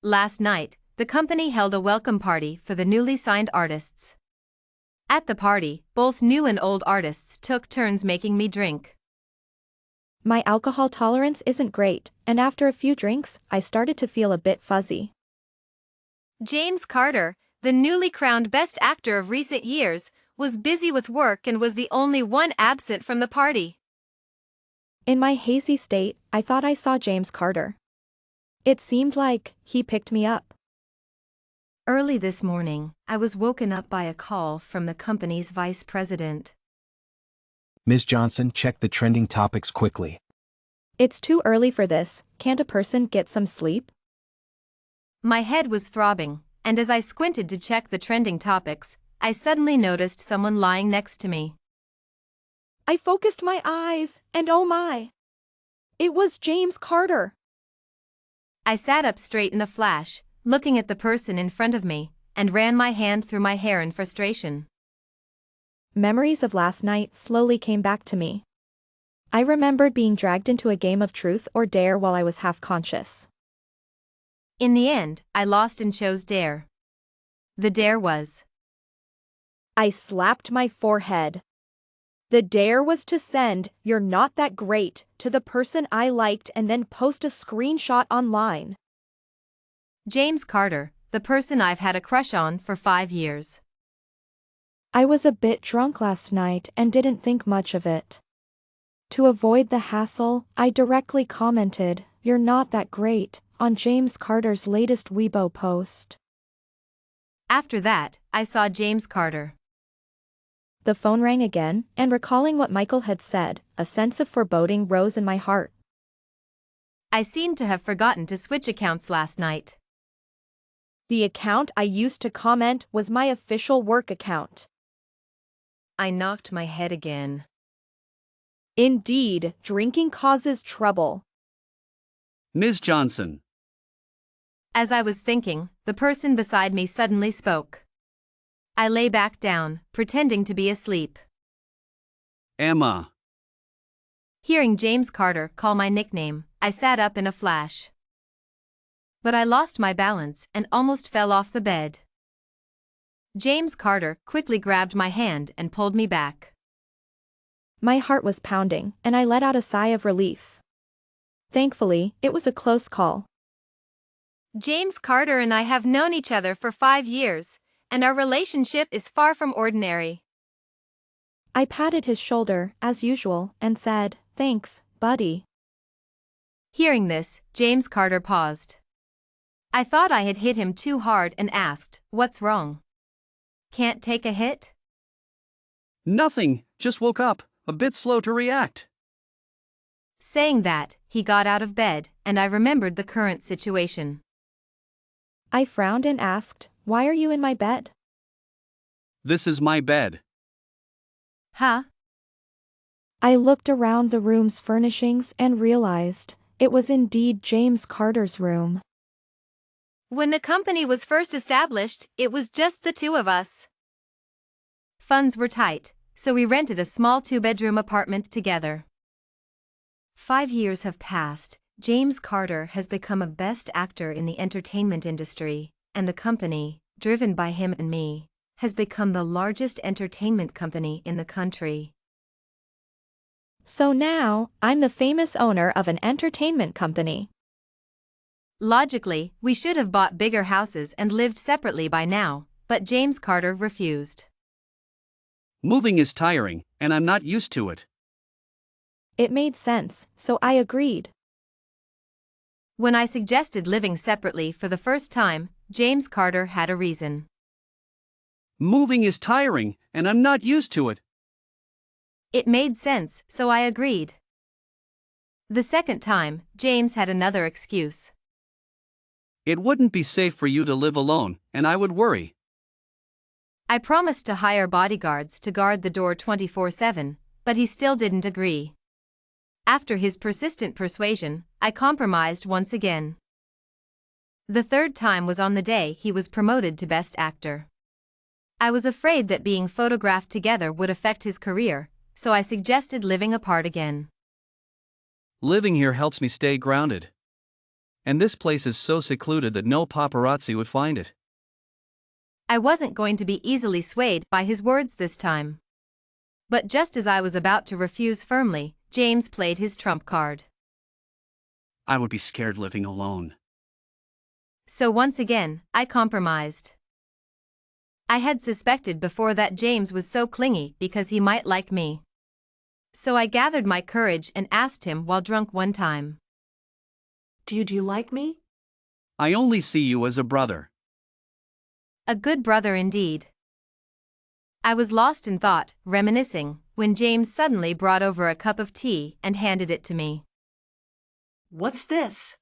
Last night, the company held a welcome party for the newly signed artists. At the party, both new and old artists took turns making me drink. My alcohol tolerance isn't great, and after a few drinks, I started to feel a bit fuzzy. James Carter, the newly crowned Best Actor of recent years, was busy with work and was the only one absent from the party. In my hazy state, I thought I saw James Carter. It seemed like he picked me up. Early this morning, I was woken up by a call from the company's vice president. Ms. Johnson, check the trending topics quickly. It's too early for this, can't a person get some sleep? My head was throbbing, and as I squinted to check the trending topics, I suddenly noticed someone lying next to me. I focused my eyes, and oh my! It was James Carter. I sat up straight in a flash, looking at the person in front of me, and ran my hand through my hair in frustration. Memories of last night slowly came back to me. I remembered being dragged into a game of truth or dare while I was half conscious. In the end, I lost and chose dare. The dare was. I slapped my forehead. The dare was to send "You're not that great" to the person I liked and then post a screenshot online. James Carter, the person I've had a crush on for 5 years. I was a bit drunk last night and didn't think much of it. To avoid the hassle, I directly commented, "You're not that great," on James Carter's latest Weibo post. After that, I saw James Carter. The phone rang again, and recalling what Michael had said, a sense of foreboding rose in my heart. I seemed to have forgotten to switch accounts last night. The account I used to comment was my official work account. I knocked my head again. Indeed, drinking causes trouble. Ms. Johnson. As I was thinking, the person beside me suddenly spoke. I lay back down, pretending to be asleep. Emma. Hearing James Carter call my nickname, I sat up in a flash. But I lost my balance and almost fell off the bed. James Carter quickly grabbed my hand and pulled me back. My heart was pounding, and I let out a sigh of relief. Thankfully, it was a close call. James Carter and I have known each other for 5 years, and our relationship is far from ordinary. I patted his shoulder, as usual, and said, "Thanks, buddy." Hearing this, James Carter paused. I thought I had hit him too hard and asked, "What's wrong? Can't take a hit?" Nothing, just woke up, a bit slow to react. Saying that, he got out of bed, and I remembered the current situation. I frowned and asked, "Why are you in my bed?" This is my bed. Huh? I looked around the room's furnishings and realized it was indeed James Carter's room. When the company was first established, it was just the two of us. Funds were tight, so we rented a small 2-bedroom apartment together. 5 years have passed. James Carter has become a best actor in the entertainment industry, and the company, driven by him and me, has become the largest entertainment company in the country. So now, I'm the famous owner of an entertainment company. Logically, we should have bought bigger houses and lived separately by now, but James Carter refused. Moving is tiring, and I'm not used to it. It made sense, so I agreed. When I suggested living separately for the first time, James Carter had a reason. Moving is tiring, and I'm not used to it. It made sense, so I agreed. The second time, James had another excuse. It wouldn't be safe for you to live alone, and I would worry. I promised to hire bodyguards to guard the door 24/7, but he still didn't agree. After his persistent persuasion, I compromised once again. The third time was on the day he was promoted to Best Actor. I was afraid that being photographed together would affect his career, so I suggested living apart again. Living here helps me stay grounded. And this place is so secluded that no paparazzi would find it. I wasn't going to be easily swayed by his words this time. But just as I was about to refuse firmly, James played his trump card. I would be scared living alone. So once again, I compromised. I had suspected before that James was so clingy because he might like me. So I gathered my courage and asked him while drunk one time. Do you like me? I only see you as a brother. A good brother indeed. I was lost in thought, reminiscing, when James suddenly brought over a cup of tea and handed it to me. What's this?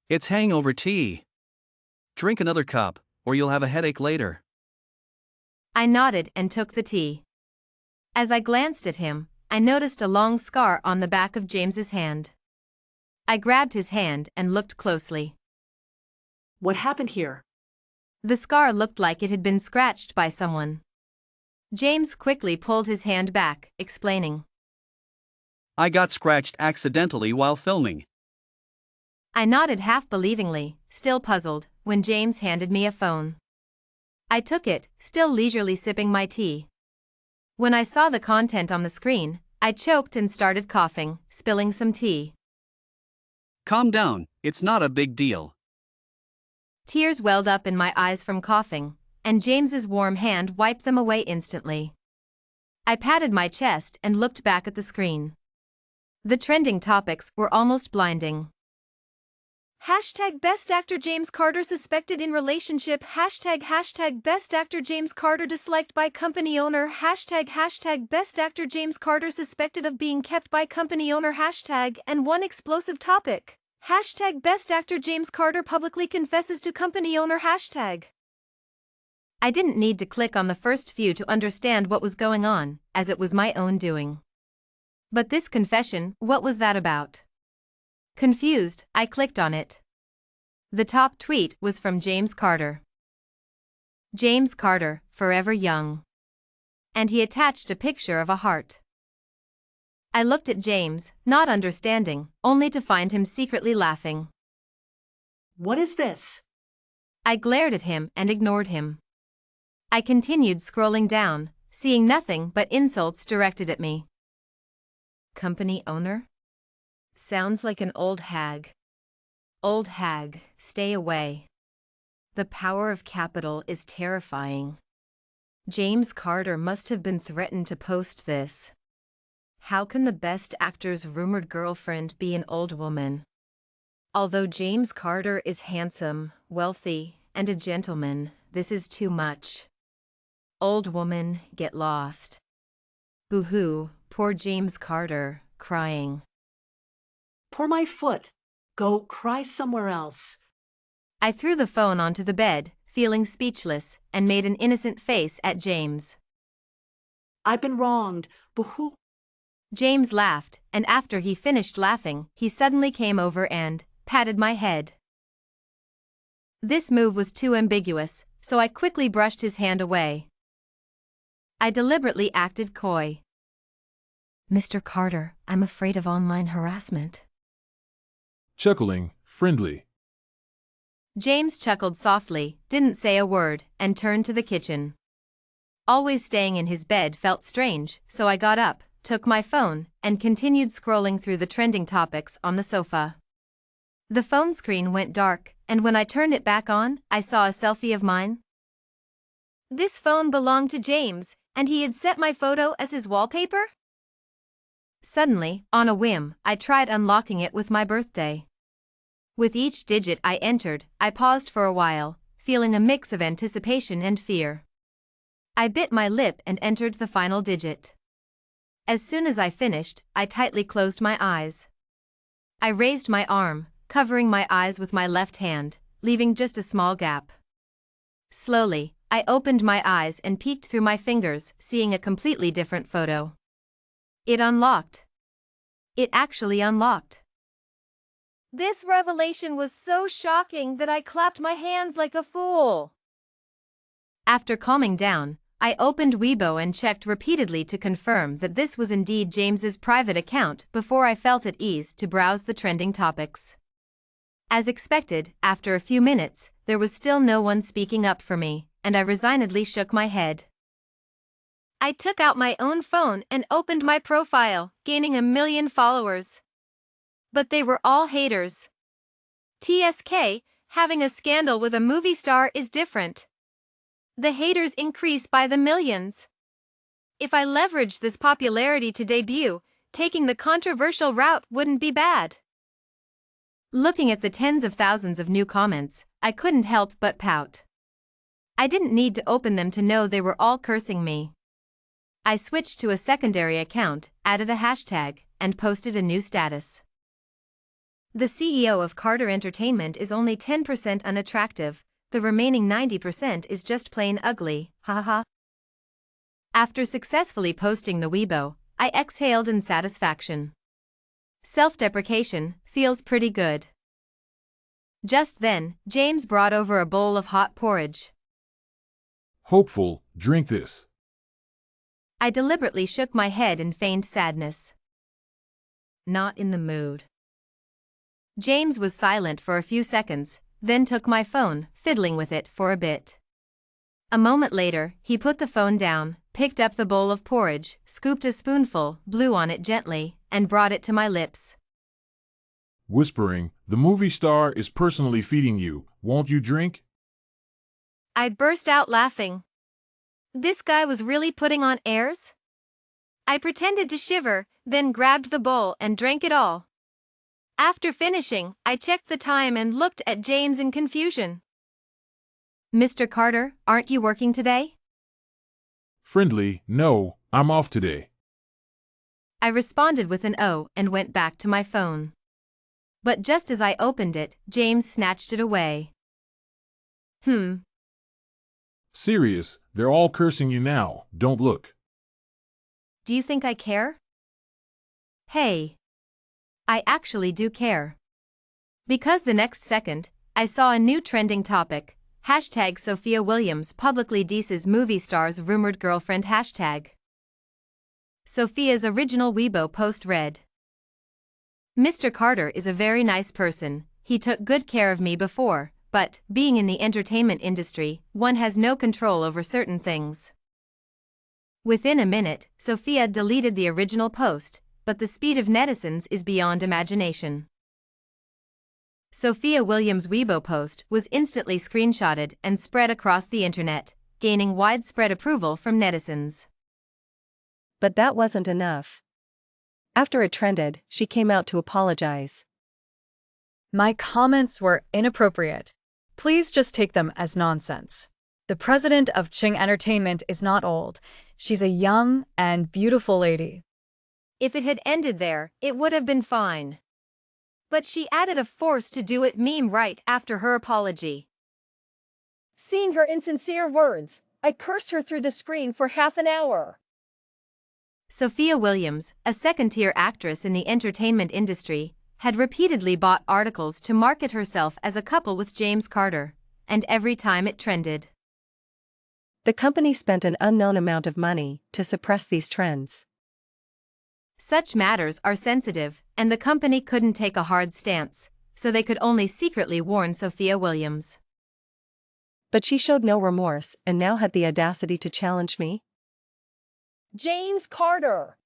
It's hangover tea. Drink another cup, or you'll have a headache later. I nodded and took the tea. As I glanced at him, I noticed a long scar on the back of James's hand. I grabbed his hand and looked closely. What happened here? The scar looked like it had been scratched by someone. James quickly pulled his hand back, explaining. I got scratched accidentally while filming. I nodded half-believingly, still puzzled, when James handed me a phone. I took it, still leisurely sipping my tea. When I saw the content on the screen, I choked and started coughing, spilling some tea. Calm down, it's not a big deal. Tears welled up in my eyes from coughing, and James's warm hand wiped them away instantly. I patted my chest and looked back at the screen. The trending topics were almost blinding. Hashtag Best Actor James Carter suspected in relationship. Hashtag Best Actor James Carter disliked by company owner. Hashtag Best Actor James Carter suspected of being kept by company owner. Hashtag and one explosive topic. Hashtag Best Actor James Carter publicly confesses to company owner. Hashtag. I didn't need to click on the first few to understand what was going on, as it was my own doing. But this confession, what was that about? Confused, I clicked on it. The top tweet was from James Carter. James Carter, forever young. And he attached a picture of a heart. I looked at James, not understanding, only to find him secretly laughing. What is this? I glared at him and ignored him. I continued scrolling down, seeing nothing but insults directed at me. Company owner? Sounds like an old hag. Old hag, stay away. The power of capital is terrifying. James Carter must have been threatened to post this. How can the best actor's rumored girlfriend be an old woman? Although James Carter is handsome, wealthy, and a gentleman, this is too much. Old woman, get lost. Boo-hoo, poor James Carter, crying. Pour my foot. Go cry somewhere else. I threw the phone onto the bed, feeling speechless, and made an innocent face at James. I've been wronged. Boo-hoo. James laughed, and after he finished laughing, he suddenly came over and patted my head. This move was too ambiguous, so I quickly brushed his hand away. I deliberately acted coy. Mr. Carter, I'm afraid of online harassment. Chuckling, friendly. James chuckled softly, didn't say a word, and turned to the kitchen. Always staying in his bed felt strange, so I got up, took my phone, and continued scrolling through the trending topics on the sofa. The phone screen went dark, and when I turned it back on, I saw a selfie of mine. This phone belonged to James, and he had set my photo as his wallpaper? Suddenly, on a whim, I tried unlocking it with my birthday. With each digit I entered, I paused for a while, feeling a mix of anticipation and fear. I bit my lip and entered the final digit. As soon as I finished, I tightly closed my eyes. I raised my arm, covering my eyes with my left hand, leaving just a small gap. Slowly, I opened my eyes and peeked through my fingers, seeing a completely different photo. It unlocked. It actually unlocked. This revelation was so shocking that I clapped my hands like a fool. After calming down, I opened Weibo and checked repeatedly to confirm that this was indeed James's private account before I felt at ease to browse the trending topics. As expected, after a few minutes, there was still no one speaking up for me, and I resignedly shook my head. I took out my own phone and opened my profile, gaining 1 million followers. But they were all haters. TSK, having a scandal with a movie star is different. The haters increase by the millions. If I leveraged this popularity to debut, taking the controversial route wouldn't be bad. Looking at the tens of thousands of new comments, I couldn't help but pout. I didn't need to open them to know they were all cursing me. I switched to a secondary account, added a hashtag, and posted a new status. The CEO of Carter Entertainment is only 10% unattractive, the remaining 90% is just plain ugly, haha. After successfully posting the Weibo, I exhaled in satisfaction. Self-deprecation feels pretty good. Just then, James brought over a bowl of hot porridge. Hopeful, drink this. I deliberately shook my head in feigned sadness. Not in the mood. James was silent for a few seconds, then took my phone, fiddling with it for a bit. A moment later, he put the phone down, picked up the bowl of porridge, scooped a spoonful, blew on it gently, and brought it to my lips. Whispering, the movie star is personally feeding you, won't you drink? I burst out laughing. This guy was really putting on airs? I pretended to shiver, then grabbed the bowl and drank it all. After finishing, I checked the time and looked at James in confusion. Mr. Carter, aren't you working today? Friendly, no, I'm off today. I responded with an O and went back to my phone. But just as I opened it, James snatched it away. Serious, they're all cursing you now, don't look. Do you think I care? Hey. I actually do care. Because the next second, I saw a new trending topic, hashtag Sophia Williams publicly disses movie star's rumored girlfriend hashtag. Sophia's original Weibo post read: Mr. Carter is a very nice person, he took good care of me before, but, being in the entertainment industry, one has no control over certain things. Within a minute, Sophia deleted the original post, but the speed of netizens is beyond imagination. Sophia Williams' Weibo post was instantly screenshotted and spread across the internet, gaining widespread approval from netizens. But that wasn't enough. After it trended, she came out to apologize. My comments were inappropriate. Please just take them as nonsense. The president of Cheng Entertainment is not old. She's a young and beautiful lady. If it had ended there, it would have been fine. But she added a forced to do it meme right after her apology. Seeing her insincere words, I cursed her through the screen for half an hour. Sophia Williams, a second-tier actress in the entertainment industry, had repeatedly bought articles to market herself as a couple with James Carter, and every time it trended. The company spent an unknown amount of money to suppress these trends. Such matters are sensitive, and the company couldn't take a hard stance, so they could only secretly warn Sophia Williams. But she showed no remorse and now had the audacity to challenge me. James Carter!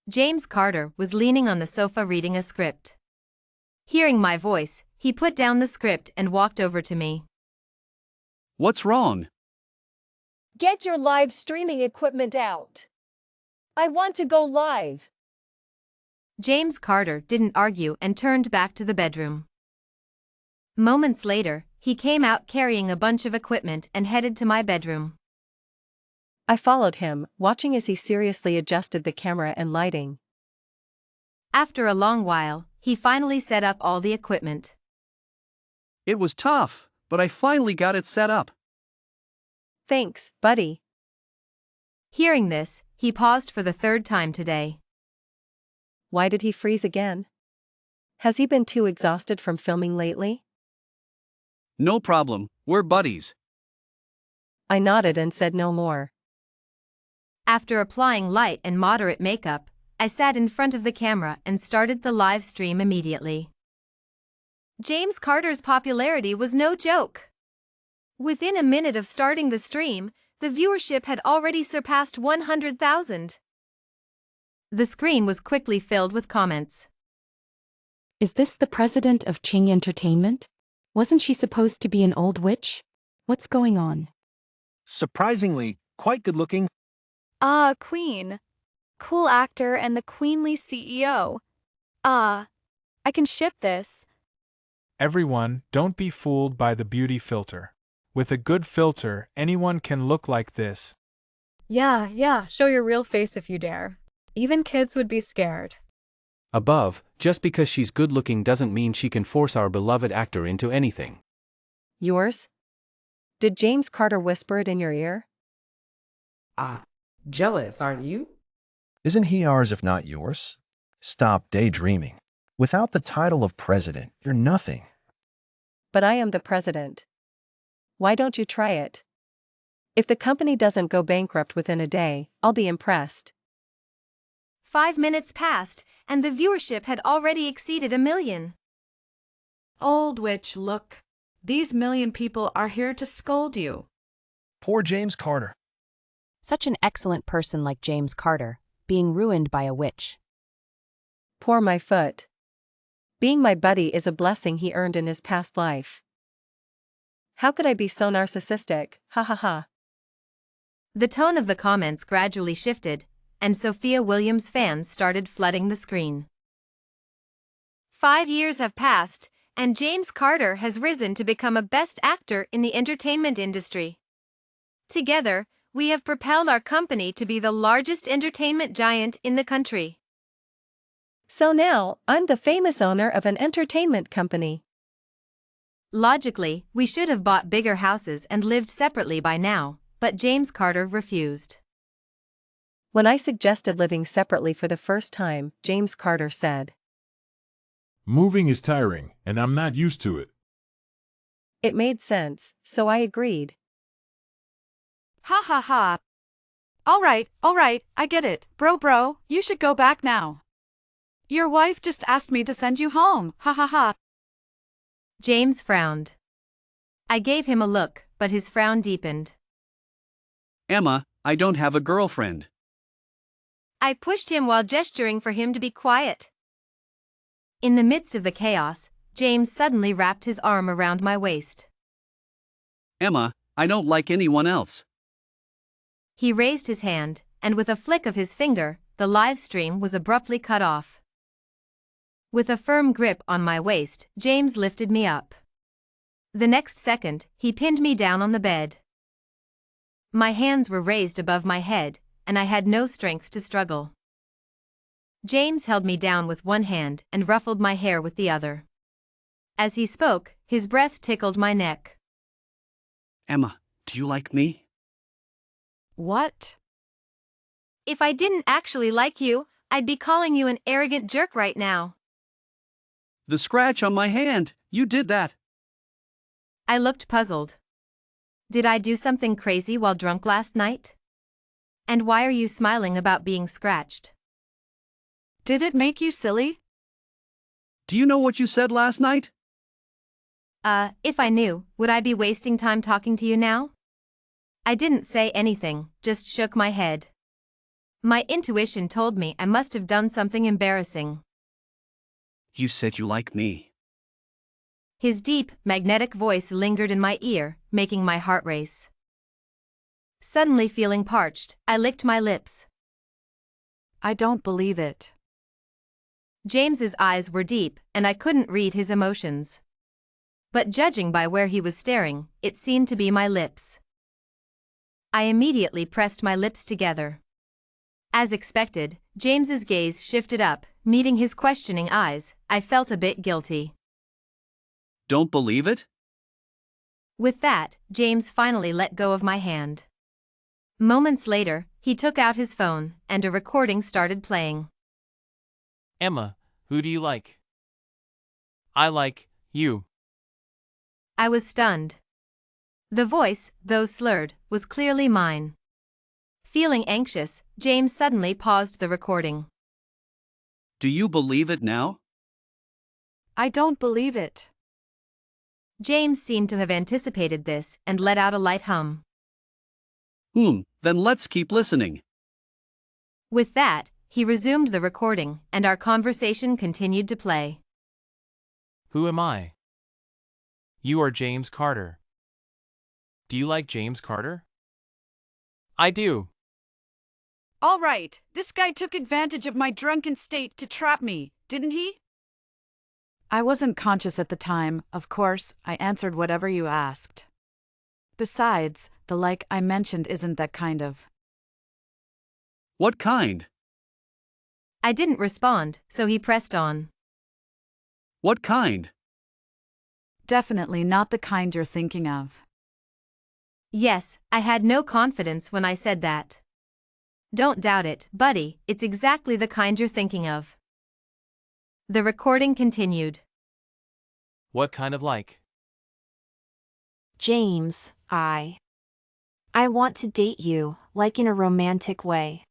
James Carter was leaning on the sofa reading a script. Hearing my voice, he put down the script and walked over to me. What's wrong? Get your live streaming equipment out. I want to go live. James Carter didn't argue and turned back to the bedroom. Moments later, he came out carrying a bunch of equipment and headed to my bedroom. I followed him, watching as he seriously adjusted the camera and lighting. After a long while, he finally set up all the equipment. It was tough, but I finally got it set up. Thanks, buddy. Hearing this, he paused for the third time today. Why did he freeze again? Has he been too exhausted from filming lately? No problem, we're buddies. I nodded and said no more. After applying light and moderate makeup, I sat in front of the camera and started the live stream immediately. James Carter's popularity was no joke. Within a minute of starting the stream, the viewership had already surpassed 100,000. The screen was quickly filled with comments. Is this the president of Cheng Entertainment? Wasn't she supposed to be an old witch? What's going on? Surprisingly, quite good looking. Queen. Cool actor and the queenly CEO. I can ship this. Everyone, don't be fooled by the beauty filter. With a good filter, anyone can look like this. Yeah, show your real face if you dare. Even kids would be scared. Above, just because she's good looking doesn't mean she can force our beloved actor into anything. Yours? Did James Carter whisper it in your ear? Jealous, aren't you? Isn't he ours if not yours? Stop daydreaming. Without the title of president, you're nothing. But I am the president. Why don't you try it? If the company doesn't go bankrupt within a day, I'll be impressed. 5 minutes passed, and the viewership had already exceeded 1 million. Old witch, look. These million people are here to scold you. Poor James Carter. Such an excellent person like James Carter, being ruined by a witch. Poor my foot. Being my buddy is a blessing he earned in his past life. How could I be so narcissistic? Ha ha ha. The tone of the comments gradually shifted, and Sophia Williams fans started flooding the screen. 5 years have passed, and James Carter has risen to become a best actor in the entertainment industry. Together, we have propelled our company to be the largest entertainment giant in the country. So now, I'm the famous owner of an entertainment company. Logically, we should have bought bigger houses and lived separately by now, but James Carter refused. When I suggested living separately for the first time, James Carter said, Moving is tiring, and I'm not used to it. It made sense, so I agreed. Ha ha ha. All right, I get it. Bro, you should go back now. Your wife just asked me to send you home, ha ha ha. James frowned. I gave him a look, but his frown deepened. Emma, I don't have a girlfriend. I pushed him while gesturing for him to be quiet. In the midst of the chaos, James suddenly wrapped his arm around my waist. Emma, I don't like anyone else. He raised his hand, and with a flick of his finger, the live stream was abruptly cut off. With a firm grip on my waist, James lifted me up. The next second, he pinned me down on the bed. My hands were raised above my head, and I had no strength to struggle. James held me down with one hand and ruffled my hair with the other. As he spoke, his breath tickled my neck. Emma, do you like me? What? If I didn't actually like you, I'd be calling you an arrogant jerk right now. The scratch on my hand, you did that. I looked puzzled. Did I do something crazy while drunk last night? And why are you smiling about being scratched? Did it make you silly? Do you know what you said last night? If I knew, would I be wasting time talking to you now? I didn't say anything, just shook my head. My intuition told me I must have done something embarrassing. You said you like me. His deep, magnetic voice lingered in my ear, making my heart race. Suddenly feeling parched, I licked my lips. I don't believe it. James's eyes were deep, and I couldn't read his emotions. But judging by where he was staring, it seemed to be my lips. I immediately pressed my lips together. As expected, James's gaze shifted up, meeting his questioning eyes. I felt a bit guilty. Don't believe it? With that, James finally let go of my hand. Moments later, he took out his phone, and a recording started playing. Emma, who do you like? I like you. I was stunned. The voice, though slurred, was clearly mine. Feeling anxious, James suddenly paused the recording. Do you believe it now? I don't believe it. James seemed to have anticipated this and let out a light hum. Then let's keep listening. With that, he resumed the recording, and our conversation continued to play. Who am I? You are James Carter. Do you like James Carter? I do. All right, this guy took advantage of my drunken state to trap me, didn't he? I wasn't conscious at the time, of course, I answered whatever you asked. Besides, the like I mentioned isn't that kind of. What kind? I didn't respond, so he pressed on. What kind? Definitely not the kind you're thinking of. Yes, I had no confidence when I said that. Don't doubt it, buddy, it's exactly the kind you're thinking of. The recording continued. What kind of like? James, I want to date you, like in a romantic way.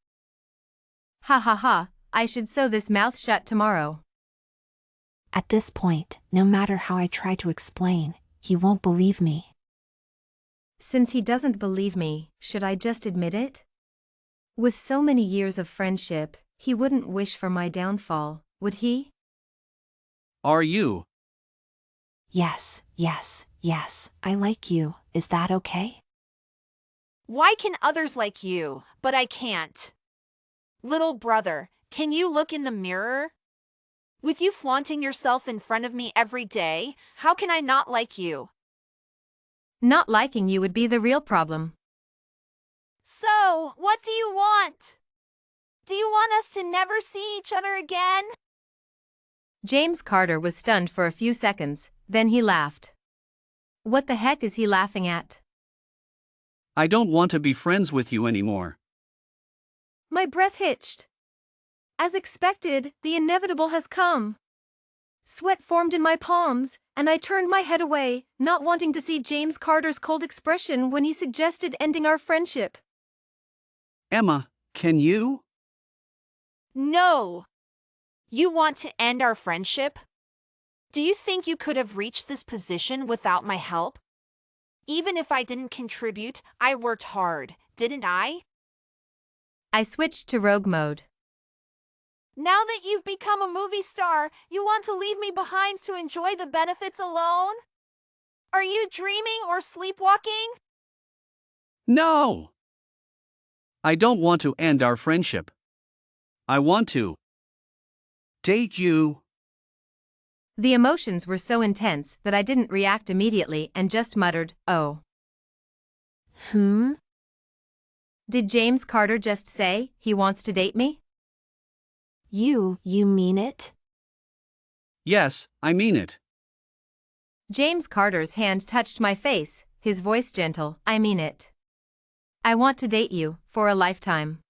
Ha ha ha, I should sew this mouth shut tomorrow. At this point, no matter how I try to explain, he won't believe me. Since he doesn't believe me, should I just admit it? With so many years of friendship, he wouldn't wish for my downfall, would he? Are you? Yes, I like you. Is that okay? Why can others like you, but I can't? Little brother, can you look in the mirror? With you flaunting yourself in front of me every day, how can I not like you? Not liking you would be the real problem. So, what do you want? Do you want us to never see each other again? James Carter was stunned for a few seconds, then he laughed. What the heck is he laughing at? I don't want to be friends with you anymore. My breath hitched. As expected, the inevitable has come. Sweat formed in my palms, and I turned my head away, not wanting to see James Carter's cold expression when he suggested ending our friendship. Emma, can you? No. You want to end our friendship? Do you think you could have reached this position without my help? Even if I didn't contribute, I worked hard, didn't I? I switched to rogue mode. Now that you've become a movie star, you want to leave me behind to enjoy the benefits alone? Are you dreaming or sleepwalking? No! I don't want to end our friendship. I want to date you. The emotions were so intense that I didn't react immediately and just muttered, "Oh." Did James Carter just say he wants to date me? You mean it? Yes, I mean it. James Carter's hand touched my face, his voice gentle, "I mean it. I want to date you, for a lifetime."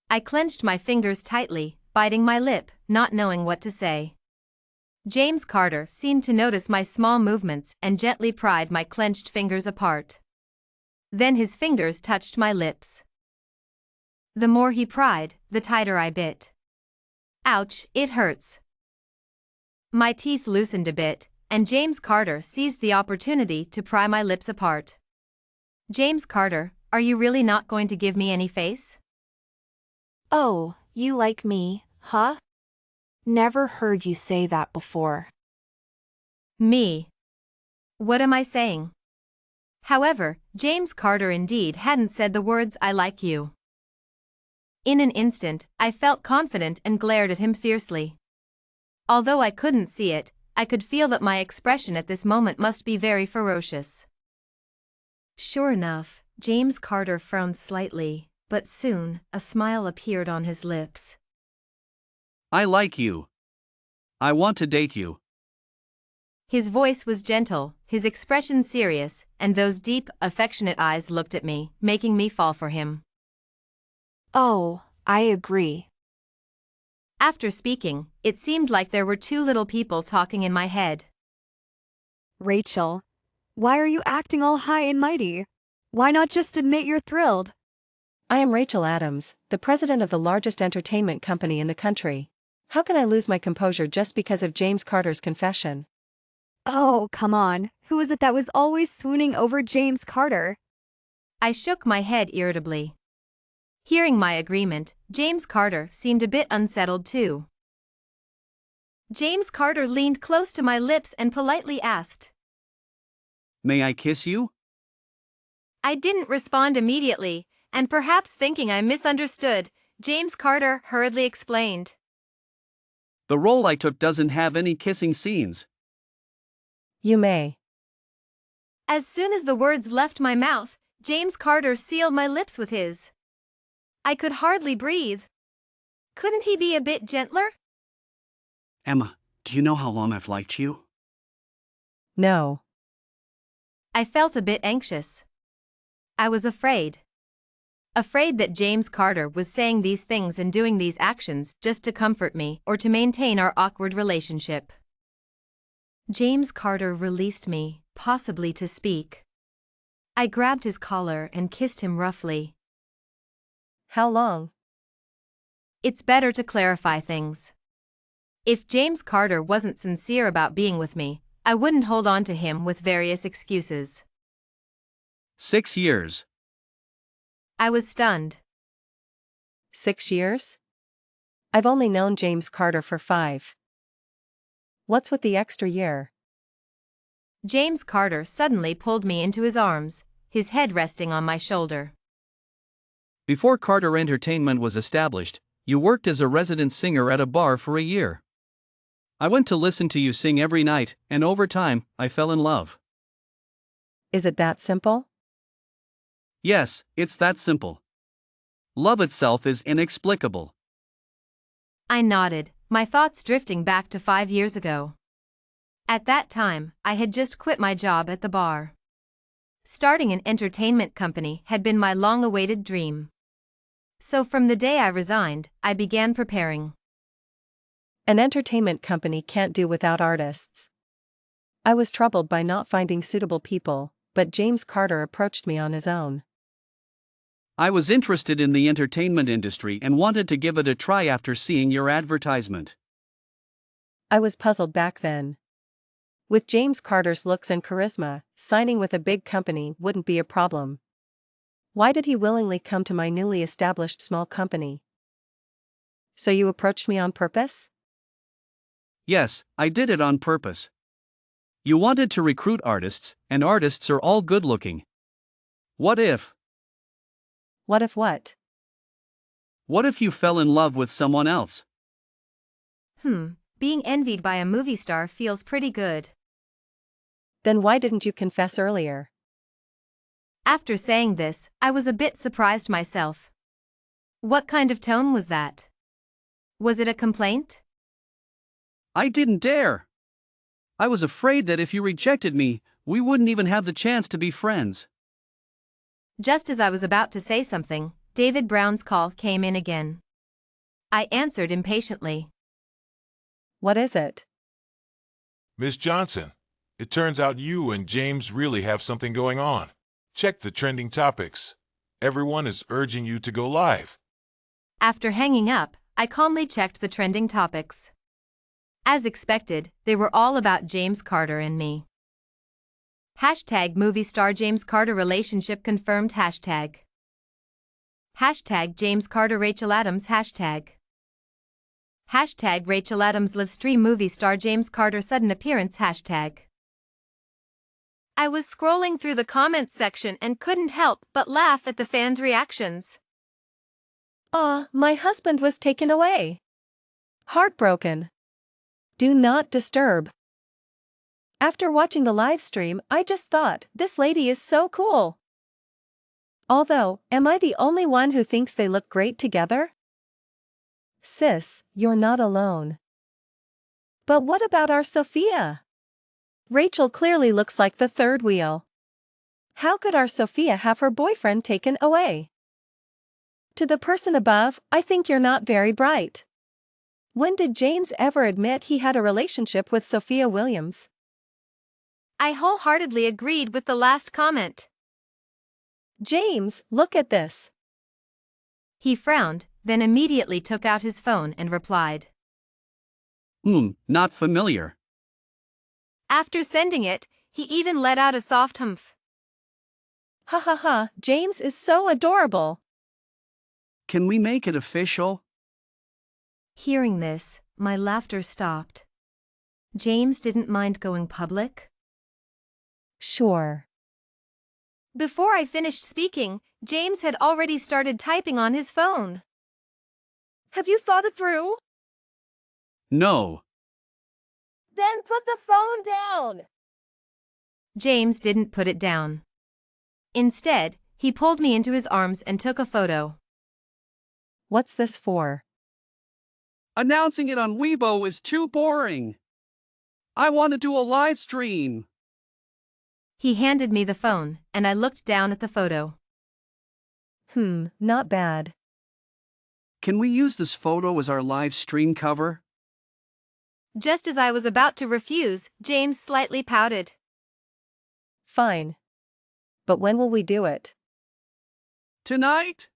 I clenched my fingers tightly, biting my lip, not knowing what to say. James Carter seemed to notice my small movements and gently pried my clenched fingers apart. Then his fingers touched my lips. The more he pried, the tighter I bit. Ouch, it hurts. My teeth loosened a bit, and James Carter seized the opportunity to pry my lips apart. James Carter, are you really not going to give me any face? Oh, you like me, huh? Never heard you say that before. Me? What am I saying? However, James Carter indeed hadn't said the words "I like you." In an instant, I felt confident and glared at him fiercely. Although I couldn't see it, I could feel that my expression at this moment must be very ferocious. Sure enough, James Carter frowned slightly, but soon, a smile appeared on his lips. I like you. I want to date you. His voice was gentle, his expression serious, and those deep, affectionate eyes looked at me, making me fall for him. Oh, I agree. After speaking, it seemed like there were two little people talking in my head. Rachel, why are you acting all high and mighty? Why not just admit you're thrilled? I am Rachel Adams, the president of the largest entertainment company in the country. How can I lose my composure just because of James Carter's confession? Oh, come on. Who is it that was always swooning over James Carter? I shook my head irritably. Hearing my agreement, James Carter seemed a bit unsettled too. James Carter leaned close to my lips and politely asked, May I kiss you? I didn't respond immediately, and perhaps thinking I misunderstood, James Carter hurriedly explained. The role I took doesn't have any kissing scenes. You may. As soon as the words left my mouth, James Carter sealed my lips with his. I could hardly breathe. Couldn't he be a bit gentler? Emma, do you know how long I've liked you? No. I felt a bit anxious. I was afraid. Afraid that James Carter was saying these things and doing these actions just to comfort me or to maintain our awkward relationship. James Carter released me, possibly to speak. I grabbed his collar and kissed him roughly. How long? It's better to clarify things. If James Carter wasn't sincere about being with me, I wouldn't hold on to him with various excuses. 6 years. I was stunned. 6 years? I've only known James Carter for 5. What's with the extra year? James Carter suddenly pulled me into his arms, his head resting on my shoulder. Before Carter Entertainment was established, you worked as a resident singer at a bar for a year. I went to listen to you sing every night, and over time, I fell in love. Is it that simple? Yes, it's that simple. Love itself is inexplicable. I nodded, my thoughts drifting back to 5 years ago. At that time, I had just quit my job at the bar. Starting an entertainment company had been my long-awaited dream. So from the day I resigned, I began preparing. An entertainment company can't do without artists. I was troubled by not finding suitable people, but James Carter approached me on his own. I was interested in the entertainment industry and wanted to give it a try after seeing your advertisement. I was puzzled back then. With James Carter's looks and charisma, signing with a big company wouldn't be a problem. Why did he willingly come to my newly established small company? So you approached me on purpose? Yes, I did it on purpose. You wanted to recruit artists, and artists are all good-looking. What if? What if what? What if you fell in love with someone else? Being envied by a movie star feels pretty good. Then why didn't you confess earlier? After saying this, I was a bit surprised myself. What kind of tone was that? Was it a complaint? I didn't dare. I was afraid that if you rejected me, we wouldn't even have the chance to be friends. Just as I was about to say something, David Brown's call came in again. I answered impatiently. What is it? Miss Johnson, it turns out you and James really have something going on. Check the trending topics. Everyone is urging you to go live. After hanging up, I calmly checked the trending topics. As expected, they were all about James Carter and me. Hashtag movie star James Carter relationship confirmed hashtag. Hashtag James Carter Rachel Adams hashtag. Hashtag Rachel Adams live stream movie star James Carter sudden appearance hashtag. I was scrolling through the comments section and couldn't help but laugh at the fans' reactions. My husband was taken away. Heartbroken. Do not disturb. After watching the live stream, I just thought, this lady is so cool. Although, am I the only one who thinks they look great together? Sis, you're not alone. But what about our Sophia? Rachel clearly looks like the third wheel. How could our Sophia have her boyfriend taken away? To the person above, I think you're not very bright. When did James ever admit he had a relationship with Sophia Williams? I wholeheartedly agreed with the last comment. James, look at this. He frowned, then immediately took out his phone and replied. Not familiar. After sending it, he even let out a soft humph. Ha ha ha, James is so adorable. Can we make it official? Hearing this, my laughter stopped. James didn't mind going public? Sure. Before I finished speaking, James had already started typing on his phone. Have you thought it through? No. Then put the phone down. James didn't put it down. Instead, he pulled me into his arms and took a photo. What's this for? Announcing it on Weibo is too boring. I want to do a live stream. He handed me the phone, and I looked down at the photo. Not bad. Can we use this photo as our live stream cover? Just as I was about to refuse, James slightly pouted. Fine. But when will we do it? Tonight?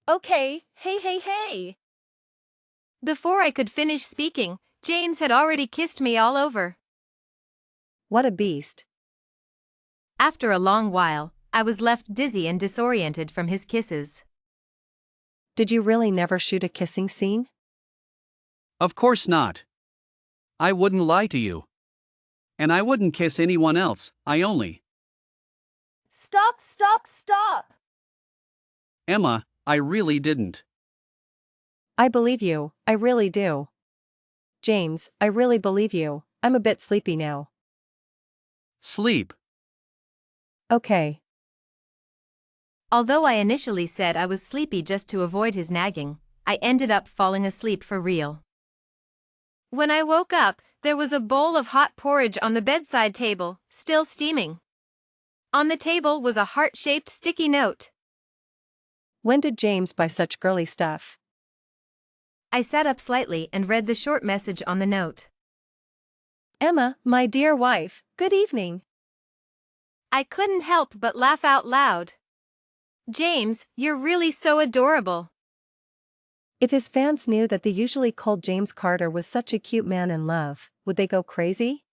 Okay, hey. Before I could finish speaking, James had already kissed me all over. What a beast. After a long while, I was left dizzy and disoriented from his kisses. Did you really never shoot a kissing scene? Of course not. I wouldn't lie to you. And I wouldn't kiss anyone else, I only. Stop. Emma, I really didn't. I believe you, I really do. James, I really believe you. I'm a bit sleepy now. Sleep. Okay. Although I initially said I was sleepy just to avoid his nagging, I ended up falling asleep for real. When I woke up, there was a bowl of hot porridge on the bedside table, still steaming. On the table was a heart-shaped sticky note. When did James buy such girly stuff? I sat up slightly and read the short message on the note. Emma, my dear wife, good evening. I couldn't help but laugh out loud. James, you're really so adorable. If his fans knew that the usually cold James Carter was such a cute man in love, would they go crazy?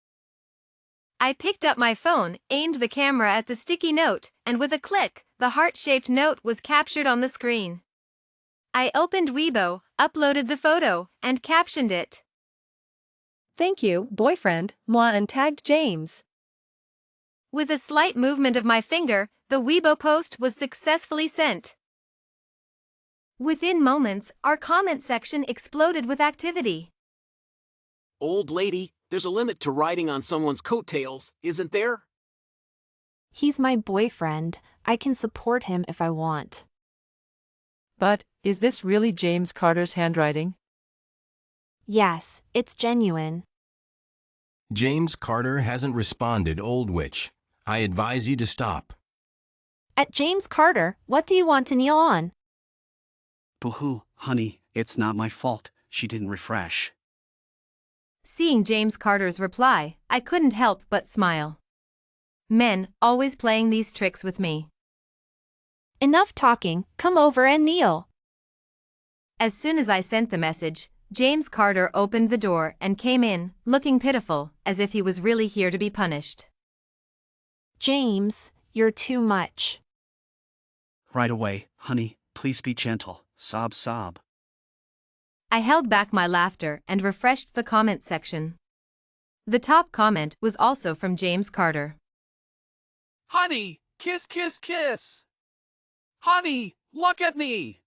I picked up my phone, aimed the camera at the sticky note, and with a click, the heart-shaped note was captured on the screen. I opened Weibo, uploaded the photo, and captioned it. Thank you, boyfriend, moi, and tagged James. With a slight movement of my finger, the Weibo post was successfully sent. Within moments, our comment section exploded with activity. Old lady, there's a limit to riding on someone's coattails, isn't there? He's my boyfriend. I can support him if I want. But, is this really James Carter's handwriting? Yes, it's genuine. James Carter hasn't responded, old witch. I advise you to stop. At James Carter, what do you want to kneel on? Boo-hoo, honey, it's not my fault. She didn't refresh. Seeing James Carter's reply, I couldn't help but smile. Men, always playing these tricks with me. Enough talking, come over and kneel. As soon as I sent the message, James Carter opened the door and came in, looking pitiful, as if he was really here to be punished. James, you're too much. Right away, honey, please be gentle. Sob, sob. I held back my laughter and refreshed the comment section. The top comment was also from James Carter. Honey, kiss, kiss, kiss. Honey, look at me.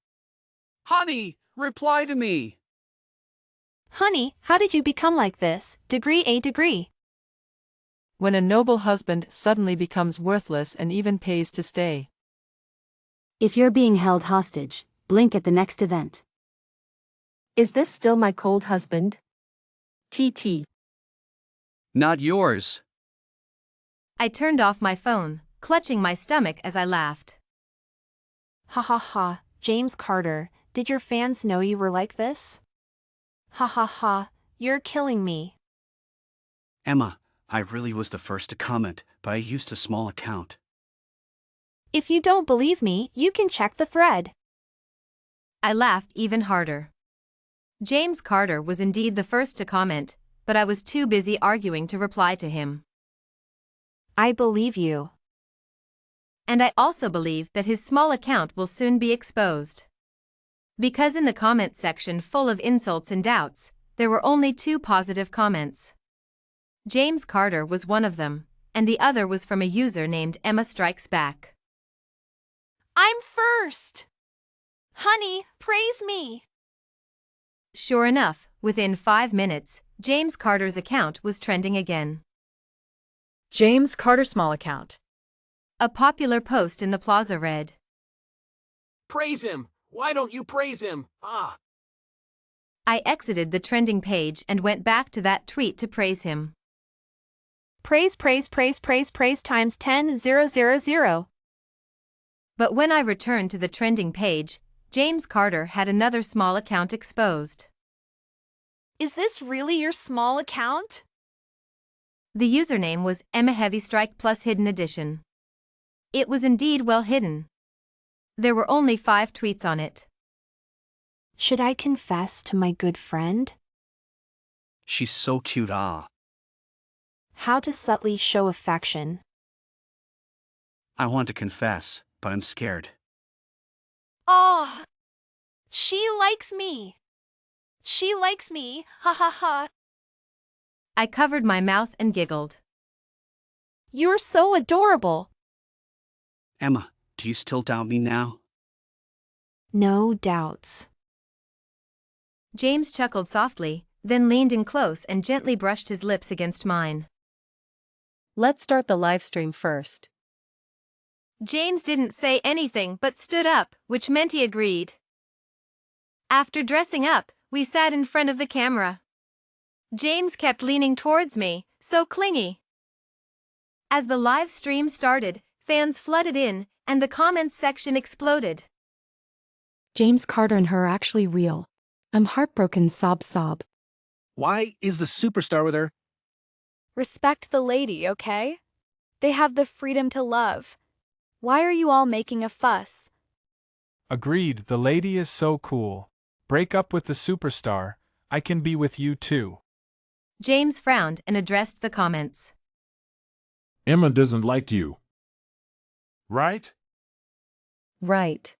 Honey, reply to me. Honey, how did you become like this? Degree A degree. When a noble husband suddenly becomes worthless and even pays to stay. If you're being held hostage, blink at the next event. Is this still my cold husband? TT. Not yours. I turned off my phone, clutching my stomach as I laughed. Ha ha ha, James Carter, did your fans know you were like this? Ha ha ha, you're killing me. Emma, I really was the first to comment, but I used a small account. If you don't believe me, you can check the thread. I laughed even harder. James Carter was indeed the first to comment, but I was too busy arguing to reply to him. I believe you. And I also believe that his small account will soon be exposed. Because in the comment section full of insults and doubts, there were only 2 positive comments. James Carter was one of them, and the other was from a user named Emma Strikes Back. I'm first! Honey, praise me! Sure enough, within 5 minutes, James Carter's account was trending again. James Carter small account. A popular post in the plaza read, Praise him! Why don't you praise him? I exited the trending page and went back to that tweet to praise him. Praise times 10,000. But when I returned to the trending page, James Carter had another small account exposed. Is this really your small account? The username was Emma Heavy Strike Plus Hidden Edition. It was indeed well hidden. There were only 5 tweets on it. Should I confess to my good friend? She's so cute, How to subtly show affection. I want to confess, but I'm scared. She likes me. She likes me, ha ha ha. I covered my mouth and giggled. You're so adorable. Emma, do you still doubt me now? No doubts. James chuckled softly, then leaned in close and gently brushed his lips against mine. Let's start the live stream first. James didn't say anything but stood up, which meant he agreed. After dressing up, we sat in front of the camera. James kept leaning towards me, so clingy. As the live stream started, fans flooded in, and the comments section exploded. James Carter and her are actually real. I'm heartbroken, sob sob. Why is the superstar with her? Respect the lady, okay? They have the freedom to love. Why are you all making a fuss? Agreed, the lady is so cool. Break up with the superstar, I can be with you too. James frowned and addressed the comments. Emma doesn't like you. Right? Right.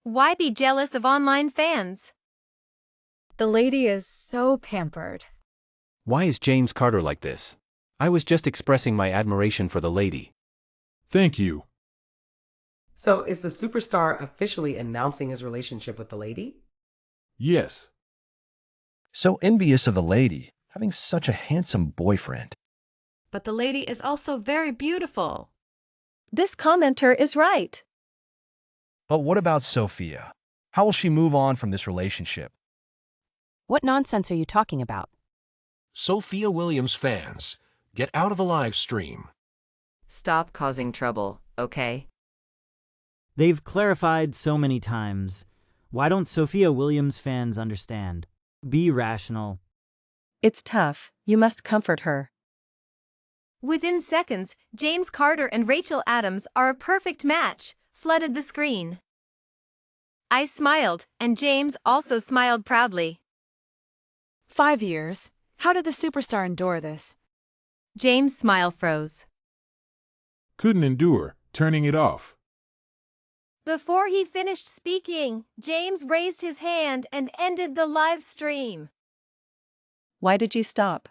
Why be jealous of online fans? The lady is so pampered. Why is James Carter like this? I was just expressing my admiration for the lady. Thank you. So is the superstar officially announcing his relationship with the lady? Yes. So envious of the lady, having such a handsome boyfriend. But the lady is also very beautiful. This commenter is right. But what about Sophia? How will she move on from this relationship? What nonsense are you talking about? Sophia Williams fans, get out of the live stream. Stop causing trouble, okay? They've clarified so many times. Why don't Sophia Williams fans understand? Be rational. It's tough. You must comfort her. Within seconds, James Carter and Rachel Adams are a perfect match, flooded the screen. I smiled, and James also smiled proudly. 5 years. How did the superstar endure this? James' smile froze. Couldn't endure, turning it off. Before he finished speaking, James raised his hand and ended the live stream. Why did you stop?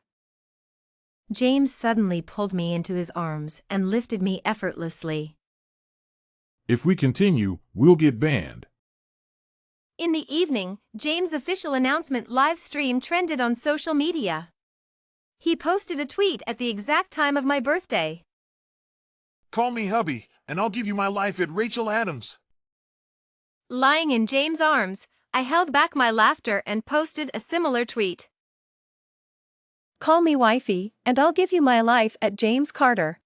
James suddenly pulled me into his arms and lifted me effortlessly. If we continue, we'll get banned. In the evening, James' official announcement live stream trended on social media. He posted a tweet at the exact time of my birthday. Call me hubby, and I'll give you my life at Rachel Adams. Lying in James' arms, I held back my laughter and posted a similar tweet. Call me wifey, and I'll give you my life at James Carter.